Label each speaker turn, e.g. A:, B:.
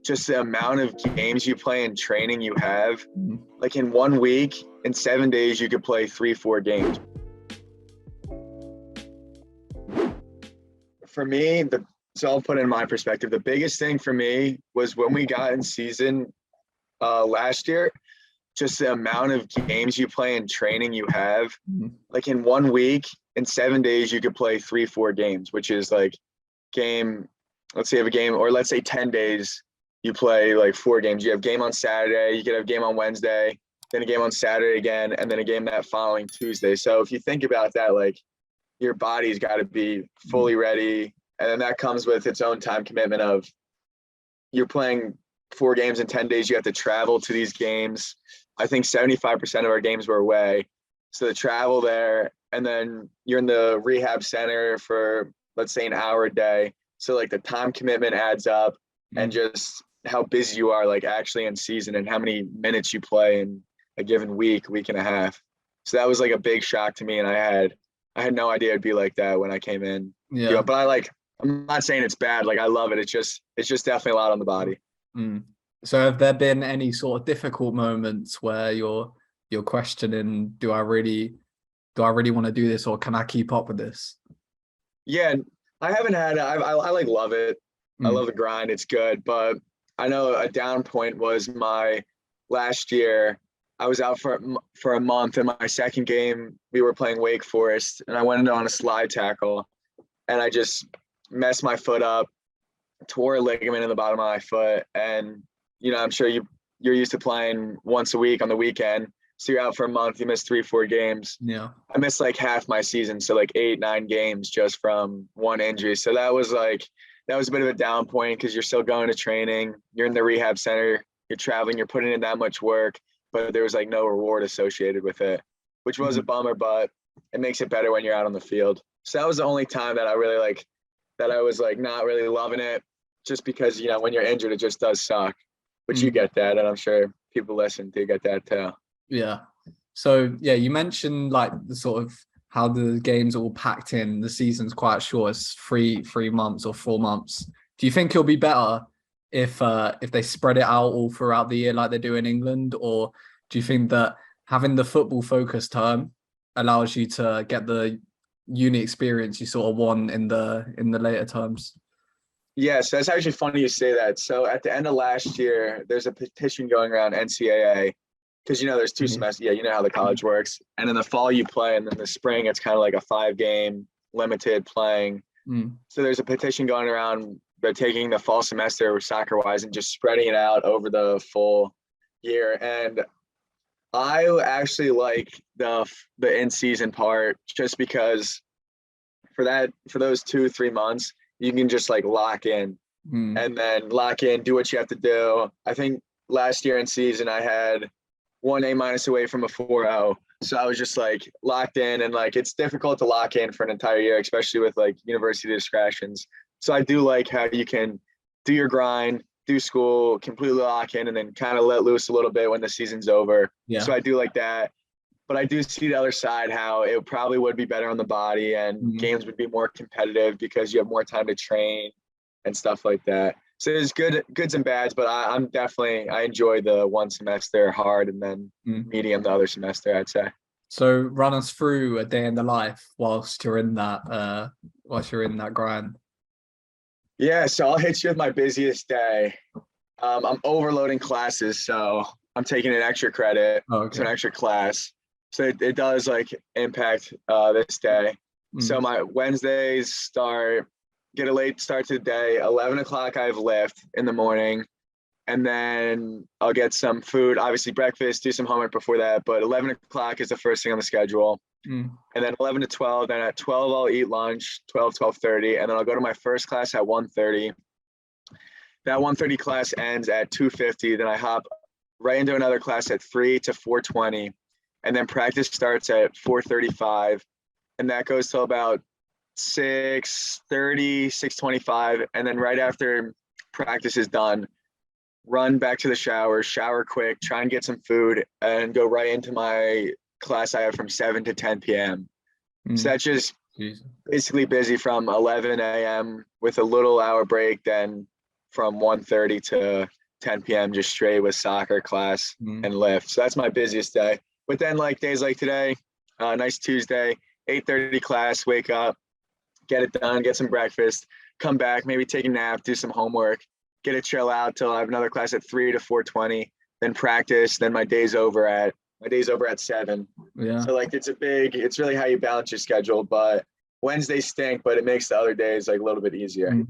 A: just the amount of games you play and training you have.
B: Mhm.
A: Like in 1 week, in 7 days, you could play 3-4 games. For me, so I'll put it in my perspective. The biggest thing for me was when we got in season last year, just the amount of games you play and training you have.
B: Mhm.
A: Like in 1 week, in 7 days, you could play 3-4 games, which is like let's say you have a game, or let's say 10 days, you play like 4 games. You have game on Saturday, you could have a game on Wednesday, then a game on Saturday again, and then a game that following Tuesday. So if you think about that, like your body's got to be fully ready. And then that comes with its own time commitment of you're playing 4 games in 10 days. You have to travel to these games. I think 75% of our games were away. So the travel there, and then you're in the rehab center for, let's say, an hour a day. So like the time commitment adds up, and just how busy you are, like actually in season, and how many minutes you play in a given week and a half. So that was like a big shock to me. And I had no idea it'd be like that when I came in.
B: Yeah.
A: But I'm not saying it's bad. Like I love it. It's just definitely a lot on the body.
B: Mm. So have there been any sort of difficult moments where you're questioning, do I really want to do this, or can I keep up with this?
A: Yeah, I haven't had. I like love it. I love the grind. It's good. But I know a down point was my last year. I was out for a month, and my second game we were playing Wake Forest, and I went on a slide tackle, and I just messed my foot up, tore a ligament in the bottom of my foot. And I'm sure you're used to playing once a week on the weekend, so you're out for a month, you miss 3-4 games.
B: Yeah,
A: I missed like half my season, so like 8-9 games just from one injury. So that was a bit of a down point, because you're still going to training, you're in the rehab center, you're traveling, you're putting in that much work, but there was like no reward associated with it, which was a bummer, but it makes it better when you're out on the field. So that was the only time that I really that I was like not really loving it, just because when you're injured, it just does suck. But you get that, and I'm sure people listen to get that too.
B: Yeah. So yeah, you mentioned like the sort of how the games are all packed in. The season's quite short. It's 3 months or 4 months. Do you think it'll be better if they spread it out all throughout the year like they do in England, or do you think that having the football focused term allows you to get the uni experience you sort of want in the later terms?
A: Yes, that's actually funny you say that. So at the end of last year, there's a petition going around ncaa, because there's 2 semesters. Yeah, you know how the college works. And in the fall you play, and then the spring it's kind of like a 5-game limited playing. So there's a petition going around. They're taking the fall semester soccer wise and just spreading it out over the full year. And I actually like the in season part, just because for those 2-3 months you can just like lock in, and then do what you have to do. I think last year in season I had 1 A- away from a 4.0. So I was just like locked in, and like it's difficult to lock in for an entire year, especially with like university distractions. So I do like how you can do your grind, do school, completely lock in, and then kind of let loose a little bit when the season's over.
B: Yeah.
A: So I do like that. But I do see the other side, how it probably would be better on the body, and games would be more competitive because you have more time to train and stuff like that. So there's goods and bads, but I enjoy the one semester hard, and then medium the other semester, I'd say.
B: So run us through a day in the life whilst you're in that grind.
A: Yeah, so I'll hit you with my busiest day. I'm overloading classes, so I'm taking an extra credit. So an extra class. So it does like impact this day. So my Wednesdays get a late start to the day. 11 o'clock I have lift in the morning, and then I'll get some food, obviously breakfast, do some homework before that. But 11 o'clock is the first thing on the schedule. And then 11 to 12, then at 12 I'll eat lunch, 12:30, and then I'll go to my first class at 1:30. That 1:30 class ends at 2:50. Then I hop right into another class at 3 to 4:20, and then practice starts at 4:35, and that goes till about 6:30, 6:25, and then right after practice is done, run back to the shower quick, try and get some food, and go right into my class I have from 7 to 10 p.m. So that's just basically busy from 11 a.m. with a little hour break, then from 1:30 to 10 p.m. just straight with soccer class and lift. So that's my busiest day. But then like days like today, nice Tuesday, 8:30 class, wake up, get it done, get some breakfast, come back, maybe take a nap, do some homework, get a chill out till I have another class at 3 to 4:20, then practice. Then my day's over at 7.
B: Yeah.
A: So like it's really how you balance your schedule. But Wednesdays stink, but it makes the other days like a little bit easier.